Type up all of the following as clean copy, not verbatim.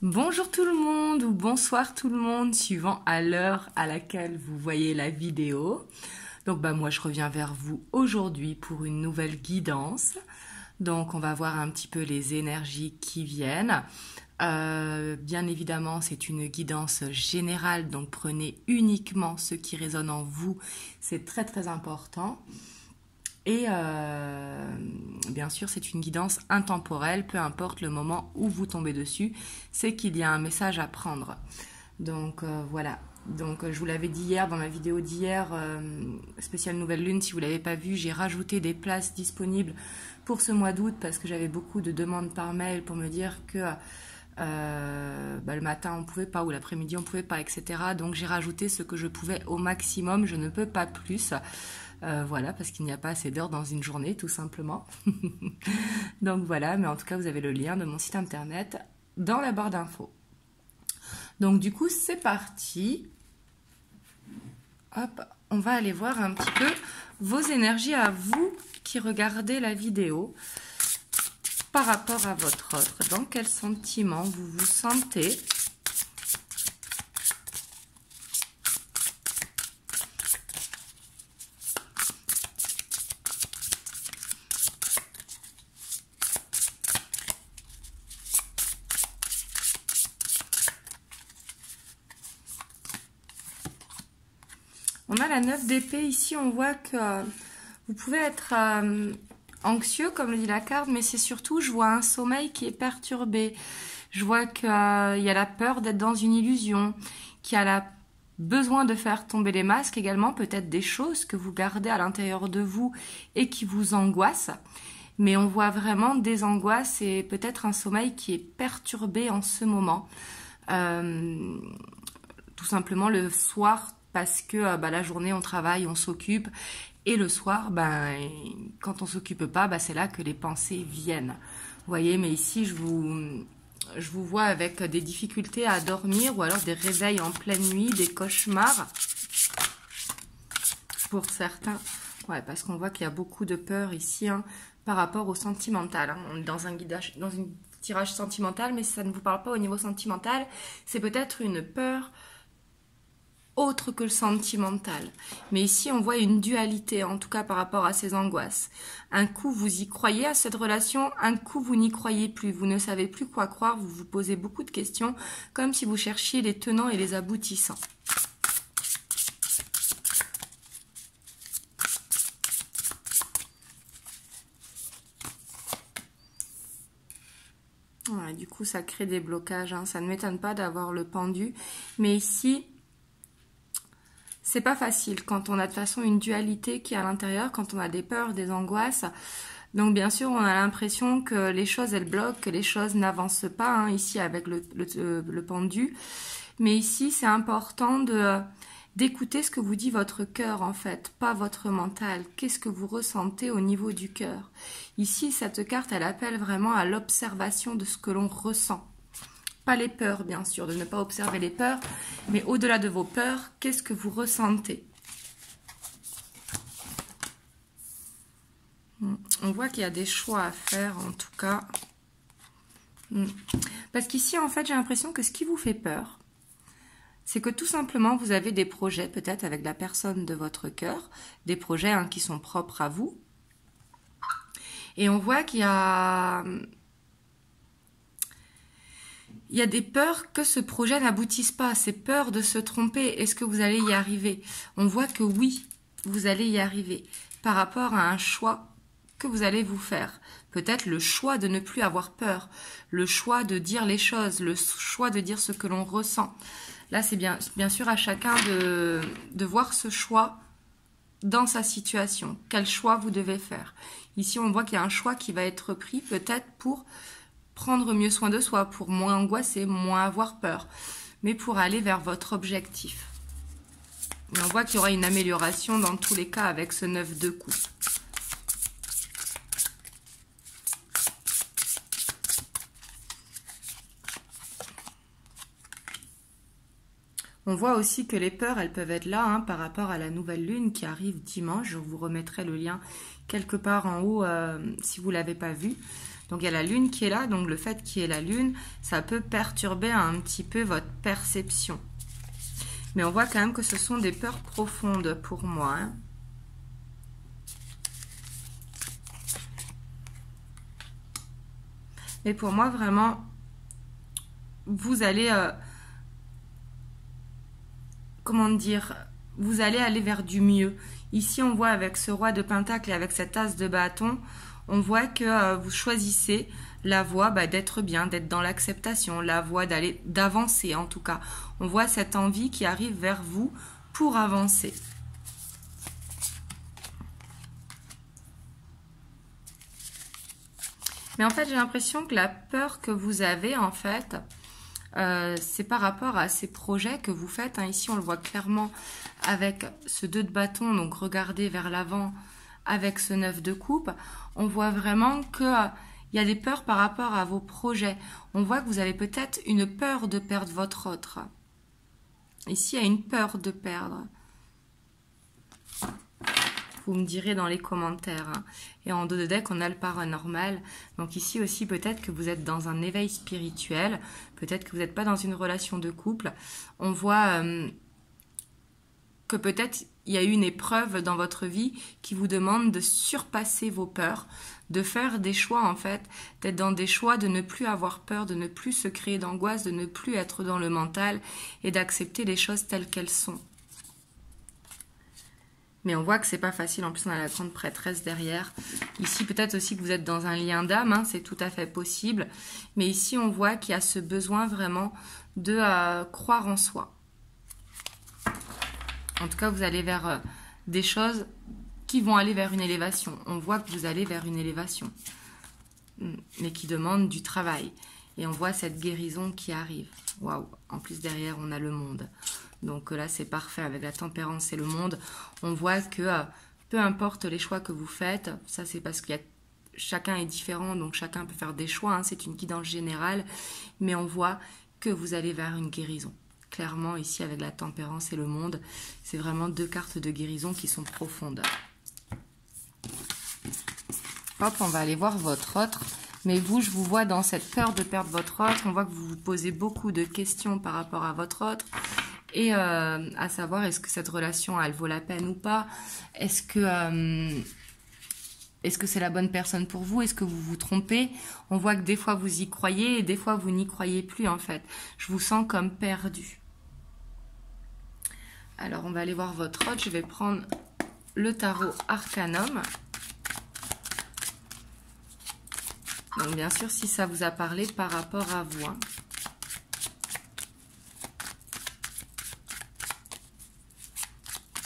Bonjour tout le monde ou bonsoir tout le monde, suivant à l'heure à laquelle vous voyez la vidéo. Donc moi je reviens vers vous aujourd'hui pour une nouvelle guidance. Donc on va voir un petit peu les énergies qui viennent. Bien évidemment c'est une guidance générale, donc prenez uniquement ce qui résonne en vous, c'est très important. Et bien sûr, c'est une guidance intemporelle, peu importe le moment où vous tombez dessus, c'est qu'il y a un message à prendre. Donc voilà. Donc je vous l'avais dit hier dans ma vidéo d'hier, spéciale nouvelle lune, si vous ne l'avez pas vu, j'ai rajouté des places disponibles pour ce mois d'août parce que j'avais beaucoup de demandes par mail pour me dire que le matin on pouvait pas ou l'après-midi on pouvait pas, etc. Donc j'ai rajouté ce que je pouvais au maximum, je ne peux pas plus. Voilà, parce qu'il n'y a pas assez d'heures dans une journée, tout simplement. Donc voilà, mais en tout cas, vous avez le lien de mon site internet dans la barre d'infos. Donc du coup, c'est parti. Hop, on va aller voir un petit peu vos énergies à vous qui regardez la vidéo par rapport à votre offre. Dans quel sentiment vous vous sentez ? On a la 9 d'épée ici, on voit que vous pouvez être anxieux, comme le dit la carte, mais c'est surtout, je vois un sommeil qui est perturbé. Je vois qu'il y a la peur d'être dans une illusion, qu'il y a besoin de faire tomber les masques également, peut-être des choses que vous gardez à l'intérieur de vous et qui vous angoissent. Mais on voit vraiment des angoisses et peut-être un sommeil qui est perturbé en ce moment. Tout simplement le soir, parce que la journée on travaille, on s'occupe, et le soir, quand on s'occupe pas, c'est là que les pensées viennent. Vous voyez, mais ici je vous vois avec des difficultés à dormir, ou alors des réveils en pleine nuit, des cauchemars, pour certains. Ouais, parce qu'on voit qu'il y a beaucoup de peur ici, par rapport au sentimental. On est dans un guidage, dans un tirage sentimental, mais ça ne vous parle pas au niveau sentimental, c'est peut-être une peur autre que le sentimental. Mais ici, on voit une dualité, en tout cas par rapport à ces angoisses. Un coup, vous y croyez à cette relation, un coup, vous n'y croyez plus. Vous ne savez plus quoi croire, vous vous posez beaucoup de questions, comme si vous cherchiez les tenants et les aboutissants. Ouais, du coup, ça crée des blocages. Ça ne m'étonne pas d'avoir le pendu. Mais ici, c'est pas facile quand on a de toute façon une dualité qui est à l'intérieur, quand on a des peurs, des angoisses. Donc bien sûr, on a l'impression que les choses, elles bloquent, que les choses n'avancent pas, ici avec le pendu. Mais ici, c'est important d'écouter ce que vous dit votre cœur, en fait, pas votre mental. Qu'est-ce que vous ressentez au niveau du cœur? Ici, cette carte, elle appelle vraiment à l'observation de ce que l'on ressent. Pas les peurs, bien sûr, de ne pas observer les peurs, mais au-delà de vos peurs, qu'est-ce que vous ressentez? On voit qu'il y a des choix à faire, en tout cas. Parce qu'ici, en fait, j'ai l'impression que ce qui vous fait peur, c'est que tout simplement, vous avez des projets, peut-être avec la personne de votre cœur, des projets qui sont propres à vous. Et on voit qu'il y a des peurs que ce projet n'aboutisse pas, ces peurs de se tromper. Est-ce que vous allez y arriver? On voit que oui, vous allez y arriver par rapport à un choix que vous allez vous faire. Peut-être le choix de ne plus avoir peur, le choix de dire les choses, le choix de dire ce que l'on ressent. Là, c'est bien sûr à chacun de voir ce choix dans sa situation. Quel choix vous devez faire? Ici, on voit qu'il y a un choix qui va être pris peut-être pour prendre mieux soin de soi, pour moins angoisser, moins avoir peur, mais pour aller vers votre objectif. Et on voit qu'il y aura une amélioration dans tous les cas avec ce 9 de coupe. On voit aussi que les peurs, elles peuvent être là par rapport à la nouvelle lune qui arrive dimanche. Je vous remettrai le lien quelque part en haut si vous ne l'avez pas vu. Donc il y a la lune qui est là, donc le fait qu'il y ait la lune, ça peut perturber un petit peu votre perception. Mais on voit quand même que ce sont des peurs profondes pour moi. Hein. Mais pour moi, vraiment, vous allez... comment dire, vous allez aller vers du mieux. Ici, on voit avec ce roi de pentacle et avec cet as de bâton, on voit que vous choisissez la voie d'être bien, d'être dans l'acceptation, la voie d'avancer en tout cas. On voit cette envie qui arrive vers vous pour avancer. Mais en fait, j'ai l'impression que la peur que vous avez, en fait, c'est par rapport à ces projets que vous faites. Hein. Ici, on le voit clairement avec ce 2 de bâton, donc regardez vers l'avant avec ce 9 de coupe. On voit vraiment qu'il y a des peurs par rapport à vos projets. On voit que vous avez peut-être une peur de perdre votre autre. Ici, il y a une peur de perdre. Vous me direz dans les commentaires. Hein. Et en dos de deck, on a le paranormal. Donc ici aussi, peut-être que vous êtes dans un éveil spirituel. Peut-être que vous n'êtes pas dans une relation de couple. On voit que peut-être il y a eu une épreuve dans votre vie qui vous demande de surpasser vos peurs, de faire des choix en fait, d'être dans des choix, de ne plus avoir peur, de ne plus se créer d'angoisse, de ne plus être dans le mental et d'accepter les choses telles qu'elles sont. Mais on voit que c'est pas facile, en plus on a la grande prêtresse derrière. Ici peut-être aussi que vous êtes dans un lien d'âme, hein, c'est tout à fait possible. Mais ici on voit qu'il y a ce besoin vraiment de croire en soi. En tout cas vous allez vers des choses qui vont aller vers une élévation. On voit que vous allez vers une élévation, mais qui demande du travail. Et on voit cette guérison qui arrive. Waouh! En plus derrière on a le monde. Donc là, c'est parfait avec la tempérance et le monde. On voit que peu importe les choix que vous faites, ça c'est parce que chacun est différent, donc chacun peut faire des choix. Hein, c'est une guidance générale, mais on voit que vous allez vers une guérison. Clairement, ici, avec la tempérance et le monde, c'est vraiment 2 cartes de guérison qui sont profondes. Hop, on va aller voir votre autre. Mais vous, je vous vois dans cette peur de perdre votre autre. On voit que vous vous posez beaucoup de questions par rapport à votre autre. Et à savoir, est-ce que cette relation, elle vaut la peine ou pas? Est-ce que c'est la bonne personne pour vous? Est-ce que vous vous trompez? On voit que des fois, vous y croyez et des fois, vous n'y croyez plus, en fait. Je vous sens comme perdu. Alors, on va aller voir votre autre. Je vais prendre le tarot Arcanum. Donc, bien sûr, si ça vous a parlé par rapport à vous, hein.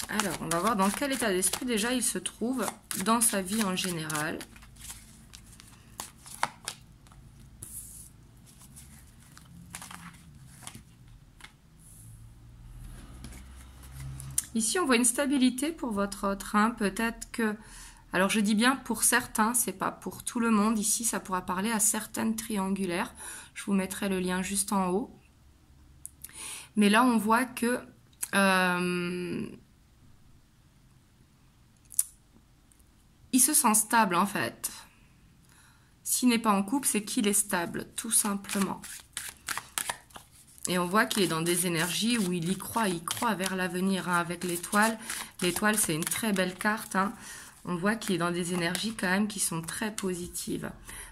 Alors, on va voir dans quel état d'esprit déjà il se trouve dans sa vie en général. Ici, on voit une stabilité pour votre autre. Hein. Peut-être que... Alors, je dis bien pour certains, c'est pas pour tout le monde. Ici, ça pourra parler à certaines triangulaires. Je vous mettrai le lien juste en haut. Mais là, on voit que... il se sent stable en fait. S'il n'est pas en couple, c'est qu'il est stable, tout simplement. Et on voit qu'il est dans des énergies où il croit vers l'avenir, hein, avec l'étoile. L'étoile, c'est une très belle carte. Hein. On voit qu'il est dans des énergies quand même qui sont très positives.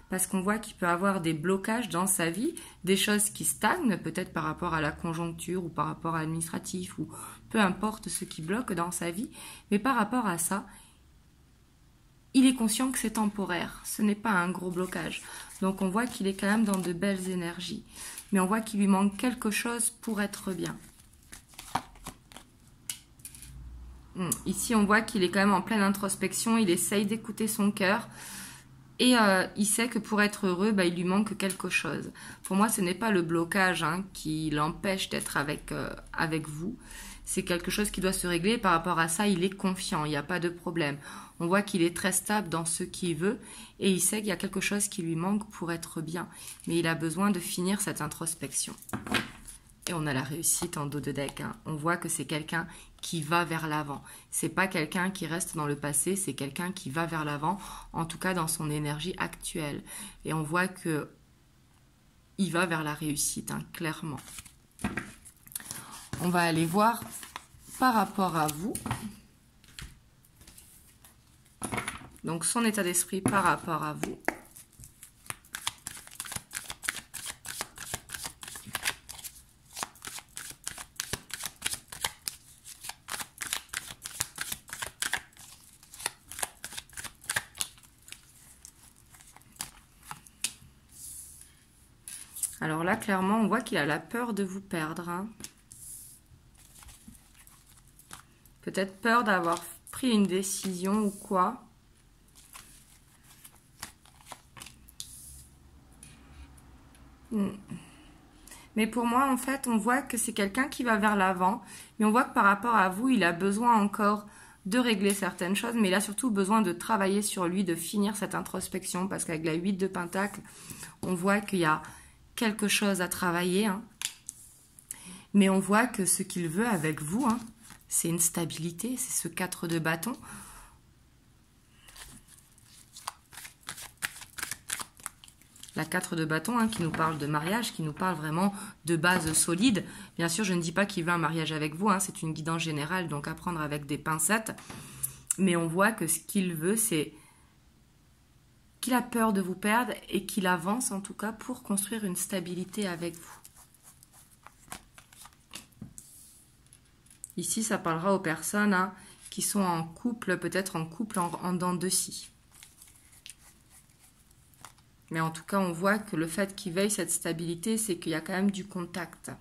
Parce qu'on voit qu'il peut avoir des blocages dans sa vie, des choses qui stagnent, peut-être par rapport à la conjoncture ou par rapport à l'administratif, ou peu importe ce qui bloque dans sa vie. Mais par rapport à ça, il est conscient que c'est temporaire, ce n'est pas un gros blocage. Donc on voit qu'il est quand même dans de belles énergies. Mais on voit qu'il lui manque quelque chose pour être bien. Ici on voit qu'il est quand même en pleine introspection, il essaye d'écouter son cœur. Et il sait que pour être heureux, il lui manque quelque chose. Pour moi, ce n'est pas le blocage, hein, qui l'empêche d'être avec vous. C'est quelque chose qui doit se régler. Par rapport à ça, il est confiant, il n'y a pas de problème. On voit qu'il est très stable dans ce qu'il veut et il sait qu'il y a quelque chose qui lui manque pour être bien. Mais il a besoin de finir cette introspection. Et on a la réussite en dos de deck. Hein. On voit que c'est quelqu'un qui va vers l'avant. C'est pas quelqu'un qui reste dans le passé, c'est quelqu'un qui va vers l'avant, en tout cas dans son énergie actuelle. Et on voit que il va vers la réussite, hein, clairement. On va aller voir par rapport à vous. Donc son état d'esprit par rapport à vous. Alors là, clairement, on voit qu'il a la peur de vous perdre. Hein. Peut-être peur d'avoir pris une décision ou quoi. Mais pour moi, en fait, on voit que c'est quelqu'un qui va vers l'avant. Mais on voit que par rapport à vous, il a besoin encore de régler certaines choses. Mais il a surtout besoin de travailler sur lui, de finir cette introspection. Parce qu'avec la 8 de Pentacle, on voit qu'il y a quelque chose à travailler. Hein. Mais on voit que ce qu'il veut avec vous, hein, c'est une stabilité. C'est ce 4 de bâton. La 4 de bâton, hein, qui nous parle de mariage, qui nous parle vraiment de base solide. Bien sûr, je ne dis pas qu'il veut un mariage avec vous, hein, c'est une guidance générale, donc à prendre avec des pincettes. Mais on voit que ce qu'il veut, c'est qu'il a peur de vous perdre et qu'il avance en tout cas pour construire une stabilité avec vous. Ici, ça parlera aux personnes hein, qui sont en couple, peut-être en couple en dents de scie. Mais en tout cas, on voit que le fait qu'il veuille cette stabilité, c'est qu'il y a quand même du contact.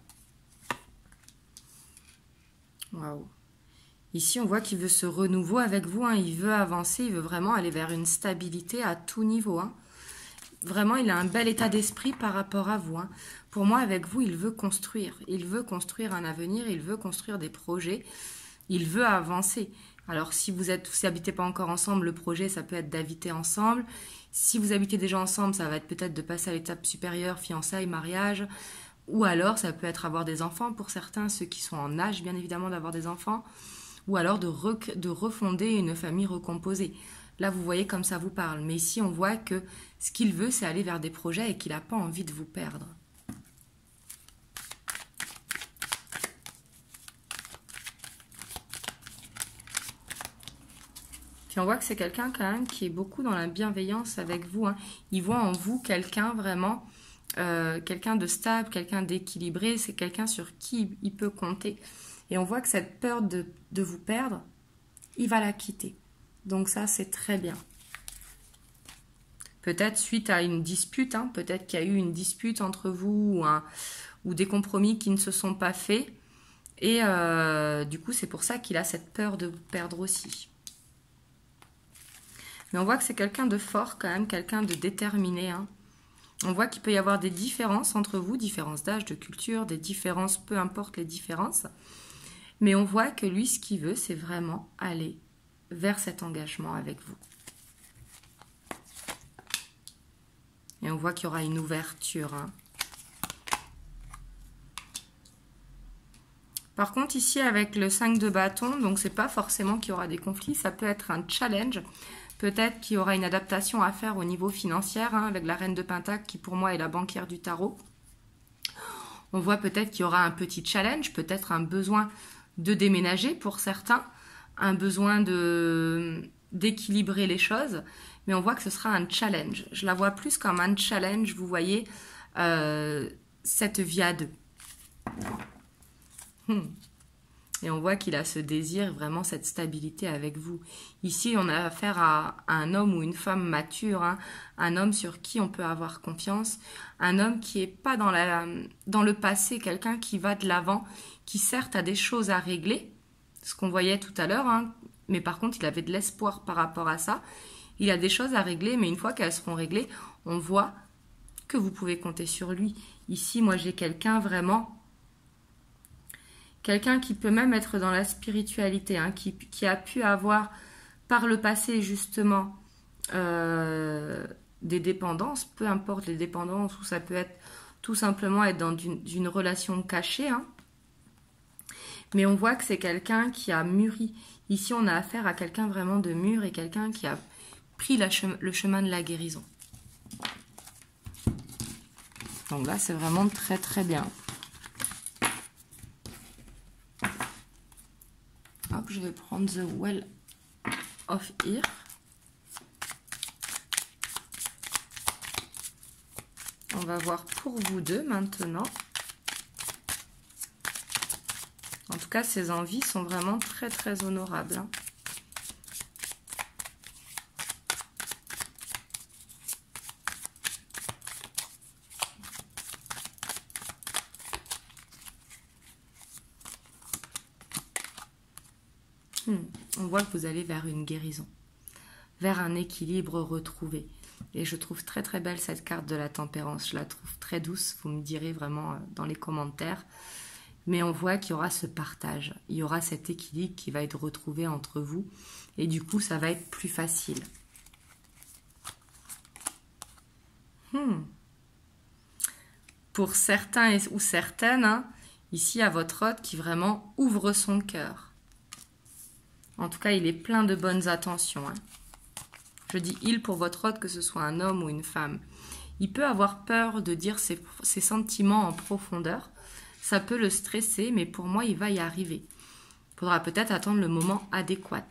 Waouh. Ici, on voit qu'il veut ce renouveau avec vous. Hein. Il veut avancer, il veut vraiment aller vers une stabilité à tout niveau. Hein. Vraiment, il a un bel état d'esprit par rapport à vous. Hein. Pour moi, avec vous, il veut construire. Il veut construire un avenir, il veut construire des projets. Il veut avancer. Alors, si vous n'habitez pas encore ensemble, le projet, ça peut être d'habiter ensemble. Si vous habitez déjà ensemble, ça va être peut-être de passer à l'étape supérieure, fiançailles, mariage. Ou alors, ça peut être avoir des enfants pour certains, ceux qui sont en âge, bien évidemment, d'avoir des enfants. Ou alors de refonder une famille recomposée. Là, vous voyez comme ça vous parle. Mais ici, on voit que ce qu'il veut, c'est aller vers des projets et qu'il n'a pas envie de vous perdre. Puis on voit que c'est quelqu'un quand même qui est beaucoup dans la bienveillance avec vous. Hein. Il voit en vous quelqu'un vraiment, quelqu'un de stable, quelqu'un d'équilibré. C'est quelqu'un sur qui il peut compter. Et on voit que cette peur de vous perdre, il va la quitter. Donc ça, c'est très bien. Peut-être suite à une dispute, hein, peut-être qu'il y a eu une dispute entre vous ou des compromis qui ne se sont pas faits. Et du coup, c'est pour ça qu'il a cette peur de vous perdre aussi. Mais on voit que c'est quelqu'un de fort quand même, quelqu'un de déterminé. Hein. On voit qu'il peut y avoir des différences entre vous, différences d'âge, de culture, des différences, peu importe les différences. Mais on voit que lui, ce qu'il veut, c'est vraiment aller vers cet engagement avec vous. Et on voit qu'il y aura une ouverture. Hein. Par contre, ici, avec le 5 de bâton, donc c'est pas forcément qu'il y aura des conflits, ça peut être un challenge. Peut-être qu'il y aura une adaptation à faire au niveau financier, hein, avec la reine de Pentacle, qui pour moi est la banquière du tarot. On voit peut-être qu'il y aura un petit challenge, peut-être un besoin de déménager pour certains, un besoin d'équilibrer les choses, mais on voit que ce sera un challenge. Je la vois plus comme un challenge, vous voyez, cette vie à deux. Et on voit qu'il a ce désir, vraiment cette stabilité avec vous. Ici, on a affaire à un homme ou une femme mature, hein, un homme sur qui on peut avoir confiance, un homme qui n'est pas dans le passé, quelqu'un qui va de l'avant, qui certes a des choses à régler, ce qu'on voyait tout à l'heure, hein, mais par contre, il avait de l'espoir par rapport à ça. Il a des choses à régler, mais une fois qu'elles seront réglées, on voit que vous pouvez compter sur lui. Ici, moi, j'ai quelqu'un vraiment... Quelqu'un qui peut même être dans la spiritualité, hein, qui a pu avoir par le passé justement des dépendances, peu importe les dépendances, ou ça peut être tout simplement être dans une relation cachée, hein. Mais on voit que c'est quelqu'un qui a mûri. Ici, on a affaire à quelqu'un vraiment de mûr et quelqu'un qui a pris le chemin de la guérison. Donc là, c'est vraiment très très bien. Hop, je vais prendre The Well of Ear. On va voir pour vous deux maintenant. En tout cas, ces envies sont vraiment très très honorables, hein. On voit que vous allez vers une guérison, vers un équilibre retrouvé. Et je trouve très très belle cette carte de la tempérance. Je la trouve très douce, vous me direz vraiment dans les commentaires. Mais on voit qu'il y aura ce partage, il y aura cet équilibre qui va être retrouvé entre vous. Et du coup, ça va être plus facile. Pour certains ou certaines, hein, ici, à votre hôte qui vraiment ouvre son cœur. En tout cas, il est plein de bonnes intentions, hein. Je dis il pour votre hôte, que ce soit un homme ou une femme. Il peut avoir peur de dire ses sentiments en profondeur. Ça peut le stresser, mais pour moi, il va y arriver. Il faudra peut-être attendre le moment adéquat.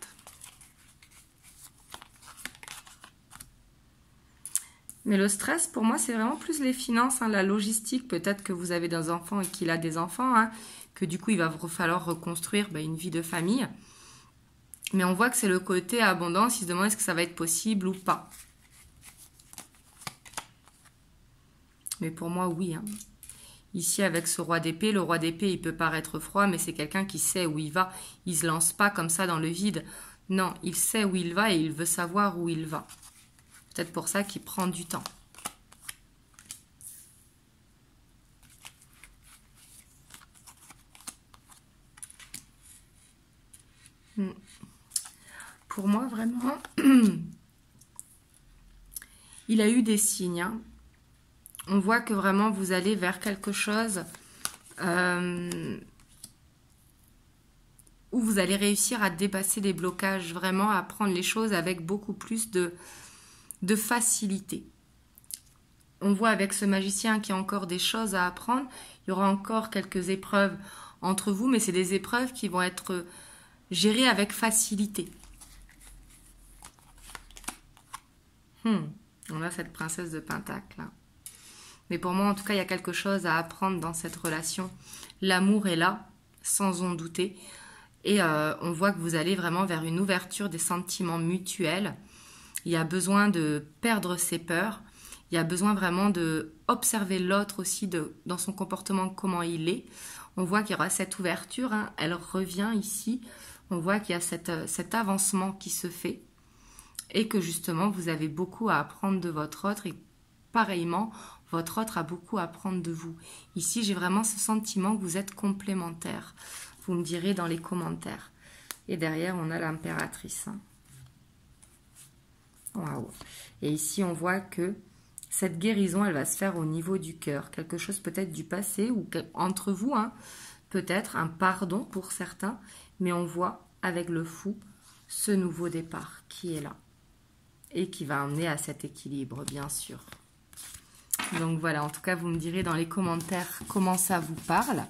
Mais le stress, pour moi, c'est vraiment plus les finances, hein, la logistique. Peut-être que vous avez des enfants et qu'il a des enfants, hein, que du coup, il va falloir reconstruire une vie de famille. Mais on voit que c'est le côté abondance. Il se demande est-ce que ça va être possible ou pas. Mais pour moi, oui, hein. Ici, avec ce roi d'épée, le roi d'épée, il peut paraître froid, mais c'est quelqu'un qui sait où il va. Il ne se lance pas comme ça dans le vide. Non, il sait où il va et il veut savoir où il va. Peut-être pour ça qu'il prend du temps. Pour moi, vraiment, il a eu des signes, hein. On voit que vraiment vous allez vers quelque chose où vous allez réussir à dépasser les blocages, vraiment à prendre les choses avec beaucoup plus de facilité. On voit avec ce magicien qu'il y a encore des choses à apprendre. Il y aura encore quelques épreuves entre vous, mais c'est des épreuves qui vont être gérées avec facilité. On a cette princesse de Pentacle, là. Mais pour moi, en tout cas, il y a quelque chose à apprendre dans cette relation. L'amour est là, sans en douter. Et on voit que vous allez vraiment vers une ouverture des sentiments mutuels. Il y a besoin de perdre ses peurs. Il y a besoin vraiment d'observer l'autre aussi dans son comportement, comment il est. On voit qu'il y aura cette ouverture, hein. Elle revient ici. On voit qu'il y a cet avancement qui se fait. Et que justement, vous avez beaucoup à apprendre de votre autre. Et pareillement, votre autre a beaucoup à apprendre de vous. Ici, j'ai vraiment ce sentiment que vous êtes complémentaires. Vous me direz dans les commentaires. Et derrière, on a l'impératrice, hein. Waouh. Et ici, on voit que cette guérison, elle va se faire au niveau du cœur. Quelque chose peut-être du passé ou entre vous, hein. Peut-être un pardon pour certains. Mais on voit avec le fou ce nouveau départ qui est là. Et qui va amener à cet équilibre, bien sûr. Donc voilà, en tout cas, vous me direz dans les commentaires comment ça vous parle.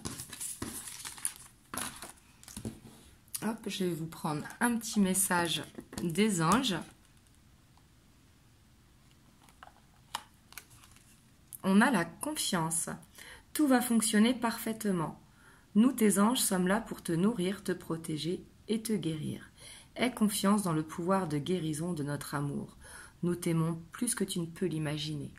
Hop, je vais vous prendre un petit message des anges. On a la confiance. Tout va fonctionner parfaitement. Nous, tes anges, sommes là pour te nourrir, te protéger et te guérir. Aie confiance dans le pouvoir de guérison de notre amour. Nous t'aimons plus que tu ne peux l'imaginer.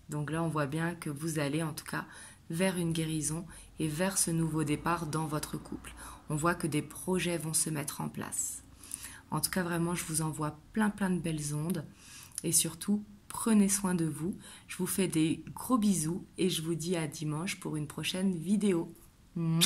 Donc là, on voit bien que vous allez en tout cas vers une guérison et vers ce nouveau départ dans votre couple. On voit que des projets vont se mettre en place. En tout cas, vraiment, je vous envoie plein de belles ondes. Et surtout, prenez soin de vous. Je vous fais des gros bisous et je vous dis à dimanche pour une prochaine vidéo. Mouah.